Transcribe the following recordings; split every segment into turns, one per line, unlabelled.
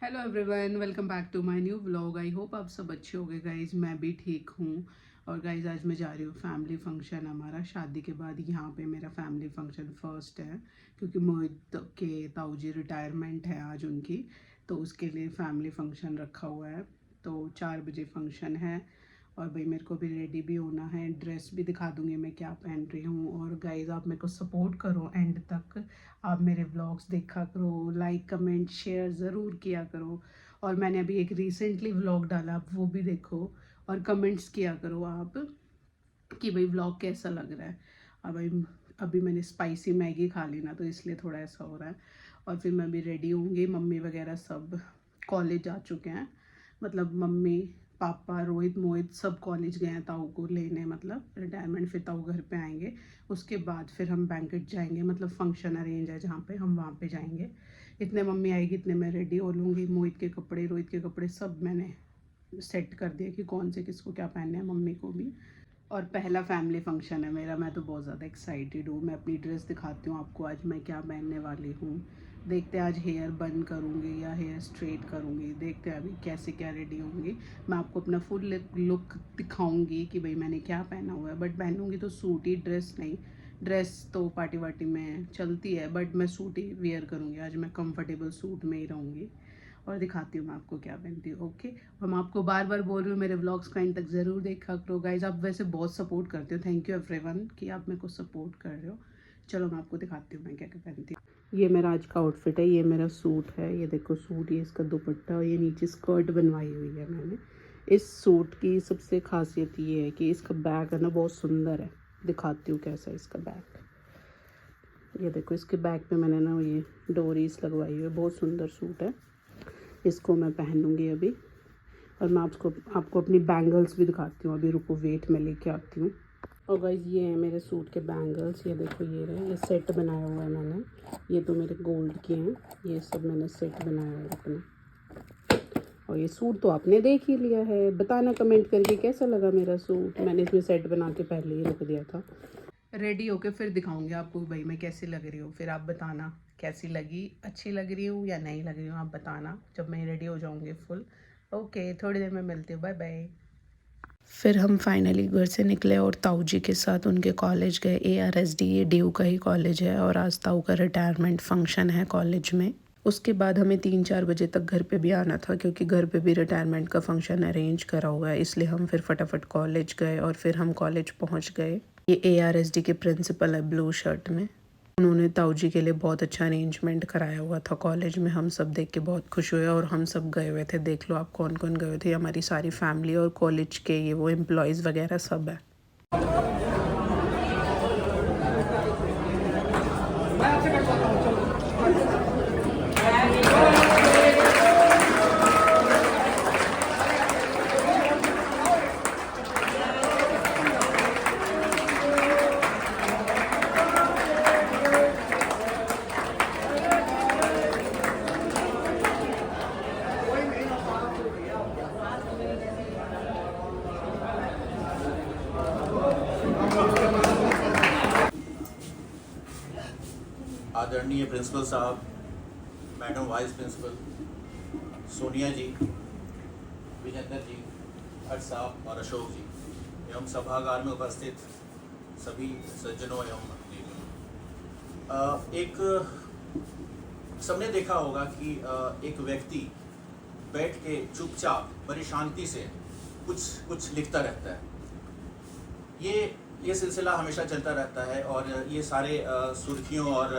Hello everyone, welcome back to my new vlog. I hope आप सब अच्छे होंगे गाइज। मैं भी ठीक हूँ। और गाइज आज मैं जा रही हूँ फैमिली फंक्शन। हमारा शादी के बाद यहाँ पे मेरा फैमिली फंक्शन फर्स्ट है, क्योंकि मोहित के ताऊ जी रिटायरमेंट है आज उनकी, तो उसके लिए फैमिली फंक्शन रखा हुआ है। तो 4 बजे फंक्शन है और भाई मेरे को भी रेडी भी होना है। ड्रेस भी दिखा दूँगी मैं क्या पहन रही हूँ। और गाइज आप मेरे को सपोर्ट करो एंड तक, आप मेरे व्लॉग्स देखा करो, लाइक कमेंट शेयर ज़रूर किया करो। और मैंने अभी एक रिसेंटली व्लॉग डाला, आप वो भी देखो और कमेंट्स किया करो आप कि भाई व्लॉग कैसा लग रहा है। अब भाई अभी मैंने स्पाइसी मैगी खा ली ना, तो इसलिए थोड़ा ऐसा हो रहा है। और फिर मैं भी रेडी होंगी। मम्मी वगैरह सब कॉलेज जा चुके हैं, मतलब मम्मी पापा रोहित मोहित सब कॉलेज गए हैं ताऊ को लेने, मतलब रिटायरमेंट। फिर ताऊ घर पे आएंगे, उसके बाद फिर हम बैंकेट जाएंगे, मतलब फंक्शन अरेंज है जहाँ पे हम वहाँ पे जाएंगे। इतने मम्मी आएगी इतने मैं रेडी हो लूँगी। मोहित के कपड़े रोहित के कपड़े सब मैंने सेट कर दिया कि कौन से किसको क्या पहनने हैं, मम्मी को भी। और पहला फैमिली फंक्शन है मेरा, मैं तो बहुत ज़्यादा एक्साइटेड हूँ। मैं अपनी ड्रेस दिखाती हूँ आपको आज मैं क्या पहनने वाली हूँ। देखते हैं आज हेयर बन करूँगी या हेयर स्ट्रेट करूँगी, देखते हैं अभी कैसे क्या रेडी होंगी। मैं आपको अपना फुल लुक दिखाऊँगी कि भाई मैंने क्या पहना हुआ है। बट पहनूँगी तो सूट ही, ड्रेस नहीं। ड्रेस तो पार्टी वार्टी में चलती है, बट मैं सूट ही वियर करूँगी आज। मैं कंफर्टेबल सूट में ही रहूँगी और दिखाती हूँ मैं आपको क्या पहनती हूँ। ओके, और मैं आपको बार बार बोल रही हूँ मेरे व्लॉग्स को एंड तक ज़रूर देखा करो गाइज। आप वैसे बहुत सपोर्ट करते हो, थैंक यू एवरीवन कि आप मेरे को सपोर्ट कर रहे हो। चलो मैं आपको दिखाती हूँ मैं क्या क्या पहनती हूँ। ये मेरा आज का आउटफिट है, ये मेरा सूट है, ये देखो सूट, ये इसका दुपट्टा और ये नीचे स्कर्ट बनवाई हुई है मैंने। इस सूट की सबसे खासियत ये है कि इसका बैग है ना बहुत सुंदर है। दिखाती हूँ कैसा है इसका बैग। ये देखो इसके बैग पे मैंने ना ये डोरीज लगवाई हुई है, बहुत सुंदर सूट है। इसको मैं पहनूंगी अभी। और मैं आपको अपनी बैंगल्स भी दिखाती हूँ। अभी रुको, वेट में लेके आती हूँ। और गाइज ये है मेरे सूट के बैंगल्स, ये देखो ये रहे, ये सेट बनाया हुआ है मैंने। ये तो मेरे गोल्ड के हैं, ये सब मैंने सेट बनाया है अपना। और ये सूट तो आपने देख ही लिया है, बताना कमेंट करके कैसा लगा मेरा सूट। मैंने इसमें सेट बना के पहले ही रख दिया था। रेडी होके फिर दिखाऊंगी आपको भाई मैं कैसी लग रही हूँ। फिर आप बताना कैसी लगी, अच्छी लग रही हूँ या नहीं लग रही हूँ, आप बताना जब मैं रेडी हो जाऊँगी फुल। ओके, थोड़ी देर में मिलती हूँ, बाय बाय। फिर हम फाइनली घर से निकले और ताऊ जी के साथ उनके कॉलेज गए। ARSD ये ड्यू का ही कॉलेज है और आज ताऊ का रिटायरमेंट फंक्शन है कॉलेज में। उसके बाद हमें 3-4 बजे तक घर पे भी आना था, क्योंकि घर पे भी रिटायरमेंट का फंक्शन अरेंज करा हुआ है, इसलिए हम फिर फटाफट कॉलेज गए। और फिर हम कॉलेज पहुंच गए। ये ARSD के प्रिंसिपल है ब्लू शर्ट में, उन्होंने ताऊ जी के लिए बहुत अच्छा अरेंजमेंट कराया हुआ था कॉलेज में। हम सब देख के बहुत खुश हुए और हम सब गए हुए थे। देख लो आप कौन कौन गए थे, हमारी सारी फैमिली और कॉलेज के ये वो एम्प्लॉयज़ वगैरह सब है।
आदरणीय प्रिंसिपल साहब, मैडम वाइस प्रिंसिपल, सोनिया जी, विजेंद्र जी, भट्ट साहब और अशोक जी एवं सभागार में उपस्थित सभी सज्जनों एवं एक सबने देखा होगा कि एक व्यक्ति बैठ के चुपचाप बड़ी शांति से कुछ लिखता रहता है। ये सिलसिला हमेशा चलता रहता है और ये सारे सुर्खियों और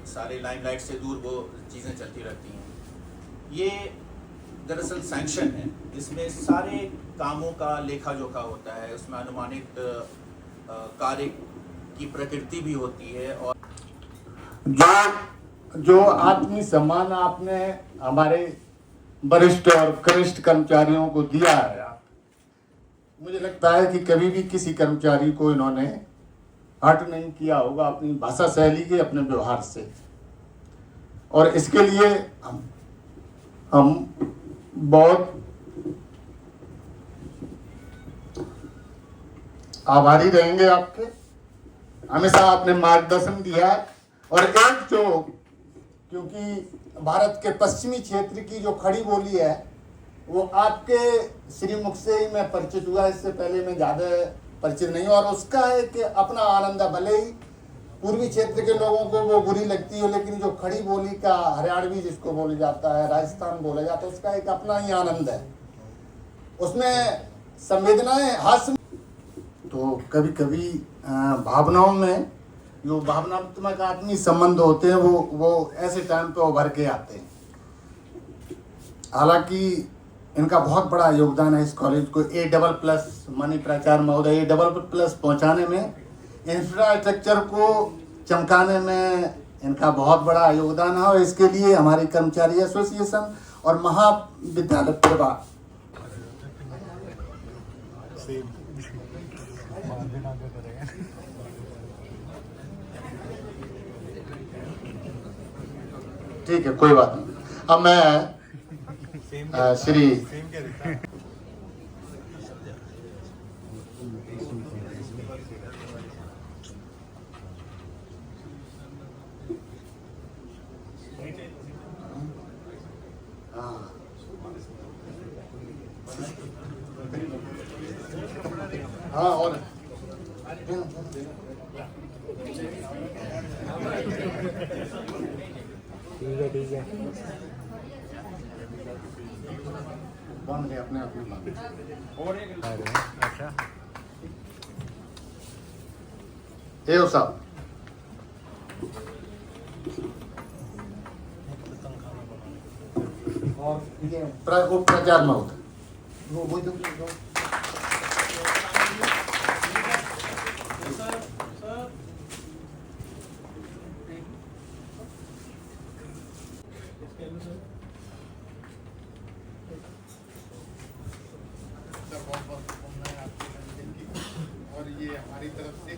सारे लाइमलाइट से दूर वो चीज़ें चलती रहती हैं। ये दरअसल सैंक्शन है, इसमें सारे कामों का लेखा जोखा होता है, उसमें अनुमानित कार्य की प्रकृति भी होती है। और
जो आत्मीय सम्मान आपने हमारे वरिष्ठ और कनिष्ठ कर्मचारियों को दिया है, मुझे लगता है कि कभी भी किसी कर्मचारी को इन्होंने हर्ट नहीं किया होगा अपनी भाषा शैली के, अपने व्यवहार से। और इसके लिए हम बहुत आभारी रहेंगे आपके। हमेशा आपने मार्गदर्शन दिया। और एक जो क्योंकि भारत के पश्चिमी क्षेत्र की जो खड़ी बोली है वो आपके श्रीमुख से ही मैं परिचित हुआ, इससे पहले मैं ज़्यादा परिचित नहीं हूँ। और उसका एक अपना आनंद है, भले ही पूर्वी क्षेत्र के लोगों को वो बुरी लगती है, लेकिन जो खड़ी बोली का हरियाणवी जिसको बोला जाता है, राजस्थान बोला जाता है, उसका एक अपना ही आनंद है। उसमें संवेदनाएं हास्य, तो कभी कभी भावनाओं में जो भावनात्मक आत्मीय संबंध होते हैं वो ऐसे टाइम पे उभर के आते हैं। हालांकि इनका बहुत बड़ा योगदान है इस कॉलेज को A++ माननीय प्राचार्य महोदय A++ पहुंचाने में, इंफ्रास्ट्रक्चर को चमकाने में इनका बहुत बड़ा योगदान है। और इसके लिए हमारी कर्मचारी एसोसिएशन और महाविद्यालय परिवार ठीक है, कोई बात नहीं। अब मैं श्री हाँ और
ठीक है
कौन है अपने
अरे अच्छा
एओ साहब और ये प्रचार में होता वो जो और ये हमारी तरफ से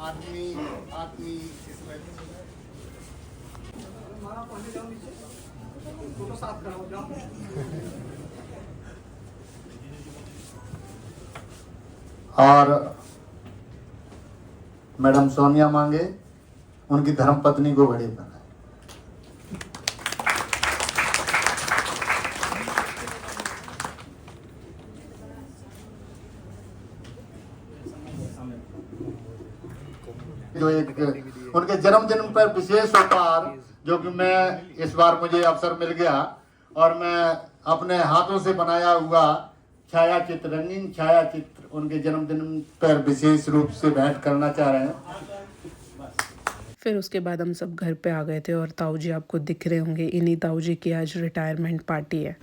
आदमी इसमें और मैडम सोनिया मांगे उनकी धर्मपत्नी को घड़ी बनाए। जो एक उनके जन्मदिन पर विशेष उपहार जो कि मैं इस बार मुझे अवसर मिल गया और मैं अपने हाथों से बनाया हुआ छायाचित्र, रंगीन छायाचित्र उनके जन्मदिन पर विशेष रूप से भेंट करना चाह रहे हैं।
फिर उसके बाद हम सब घर पे आ गए थे और ताऊ जी आपको दिख रहे होंगे, इन्हीं ताऊ जी की आज रिटायरमेंट पार्टी है।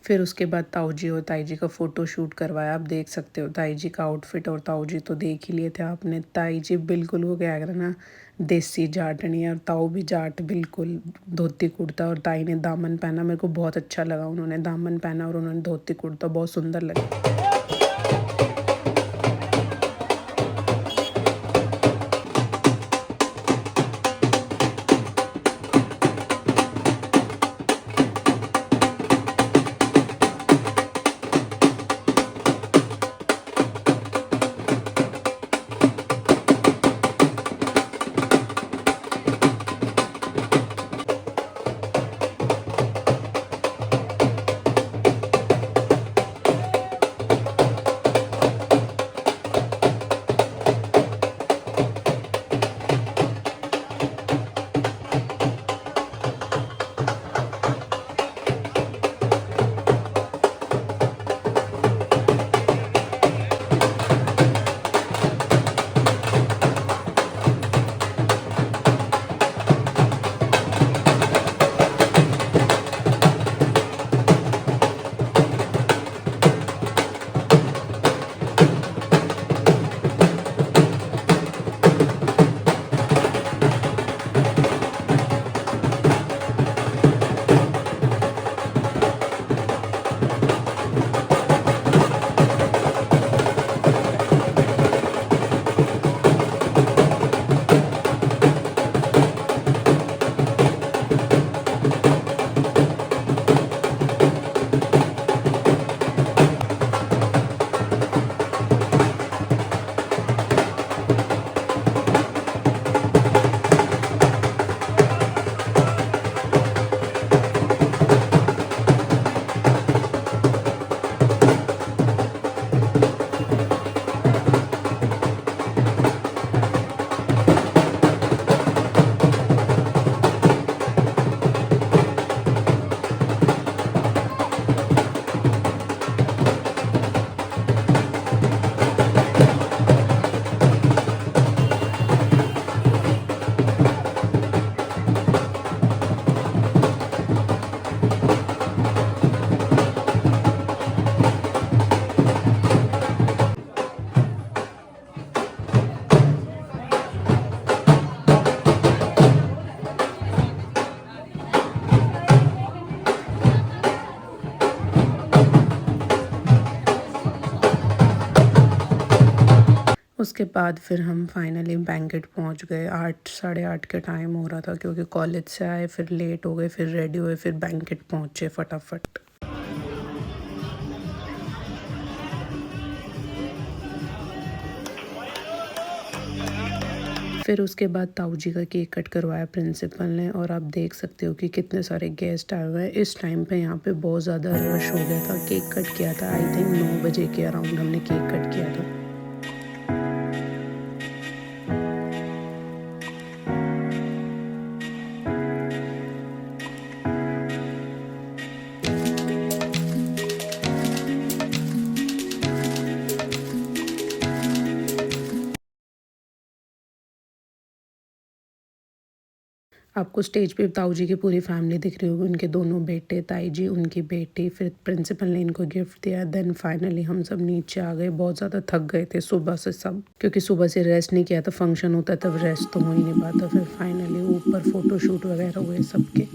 फिर उसके बाद ताऊ जी और ताई जी का फ़ोटो शूट करवाया। आप देख सकते हो ताई जी का आउटफिट और ताऊ जी तो देख ही लिए थे आपने। ताई जी बिल्कुल वो क्या कर ना देसी जाटनी और ताऊ भी जाट, बिल्कुल धोती कुर्ता, और ताई ने दामन पहना। मेरे को बहुत अच्छा लगा, उन्होंने दामन पहना और उन्होंने धोती कुर्ता, बहुत सुंदर लगा। उसके बाद फिर हम फाइनली बैंकेट पहुंच गए। 8 साढ़े 8 के टाइम हो रहा था क्योंकि कॉलेज से आए, फिर लेट हो गए, फिर रेडी हुए, फिर बैंकेट पहुंचे फटाफट। फिर उसके बाद ताऊ जी का केक कट करवाया प्रिंसिपल ने, और आप देख सकते हो कि कितने सारे गेस्ट आए हुए हैं। इस टाइम पे यहाँ पे बहुत ज़्यादा रश हो गया था। केक कट किया था आई थिंक 9 बजे के अराउंड हमने केक कट किया था। आपको स्टेज पे ताऊ जी की पूरी फैमिली दिख रही होगी, उनके दोनों बेटे, ताई जी, उनकी बेटी, फिर प्रिंसिपल ने इनको गिफ्ट दिया। देन फाइनली हम सब नीचे आ गए। बहुत ज़्यादा थक गए थे सुबह से सब, क्योंकि सुबह से रेस्ट नहीं किया था। फंक्शन होता तब रेस्ट तो हो ही नहीं पाता। फिर फाइनली ऊपर फ़ोटोशूट वगैरह हुए सबके।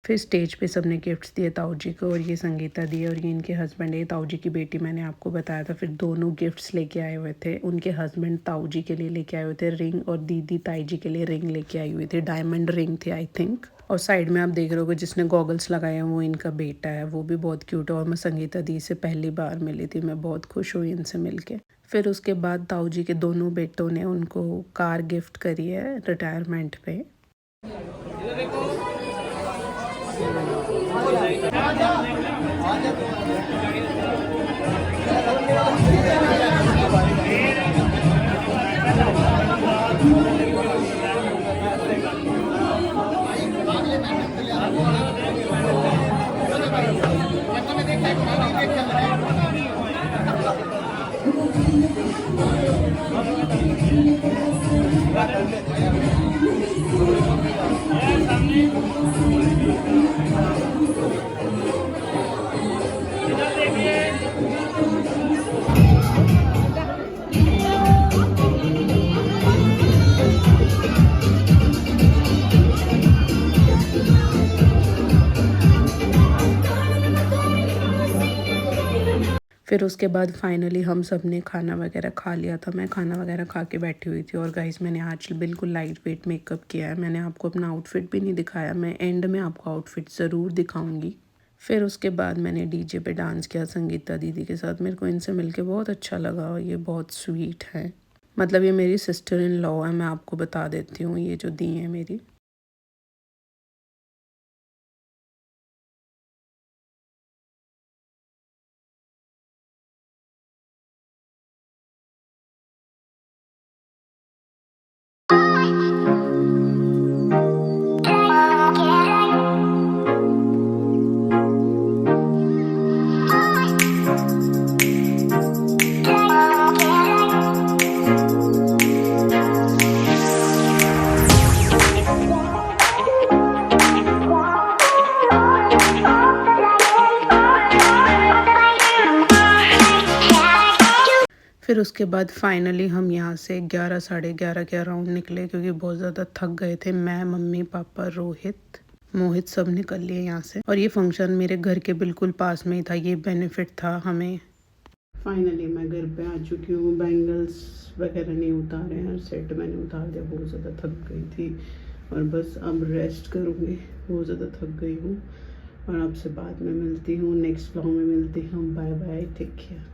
फिर स्टेज पे सबने गिफ्ट्स दिए ताऊ जी को, और ये संगीता दी, और ये इनके हस्बैंड है, ताऊ जी की बेटी, मैंने आपको बताया था। फिर दोनों गिफ्ट्स लेके आए हुए थे। उनके हस्बैंड ताऊ जी के लिए लेके आए हुए थे रिंग, और दीदी ताई जी के लिए रिंग लेके आई हुई थी। डायमंड रिंग थी आई थिंक। और साइड में आप देख रहे होगे जिसने गॉगल्स लगाए हैं वो इनका बेटा है, वो भी बहुत क्यूट है। और मैं संगीता दी से पहली बार मिली थी, मैं बहुत खुश हुई इनसे मिलके। फिर उसके बाद ताऊ जी के दोनों बेटों ने उनको कार गिफ्ट करी है रिटायरमेंट पे। फिर उसके बाद फाइनली हम सब ने खाना वगैरह खा लिया था। मैं खाना वगैरह खा के बैठी हुई थी। और गाइस मैंने आज बिल्कुल लाइट वेट मेकअप किया है। मैंने आपको अपना आउटफिट भी नहीं दिखाया, मैं एंड में आपको आउटफिट ज़रूर दिखाऊंगी। फिर उसके बाद मैंने डीजे पे डांस किया संगीता दीदी के साथ। मेरे को इनसे मिलके बहुत अच्छा लगा, और ये बहुत स्वीट है। मतलब ये मेरी सिस्टर इन लॉ है, मैं आपको बता देती हूँ, ये जो दी है मेरी। फिर उसके बाद फाइनली हम यहाँ से 11 साढ़े 11 के अराउंड निकले, क्योंकि बहुत ज़्यादा थक गए थे। मैं, मम्मी, पापा, रोहित, मोहित सब निकल लिए यहाँ से। और ये फंक्शन मेरे घर के बिल्कुल पास में ही था, ये बेनिफिट था हमें। फाइनली मैं घर पे आ चुकी हूँ। बैंगल्स वगैरह नहीं उतारे हैं, सेट मैंने उतार दिया। बहुत ज़्यादा थक गई थी, और बस अब रेस्ट करूँगी। बहुत ज़्यादा थक गई हूँ, और आपसे बाद में मिलती हूँ, नेक्स्ट व्लॉग में मिलती हूँ। Bye bye, take care.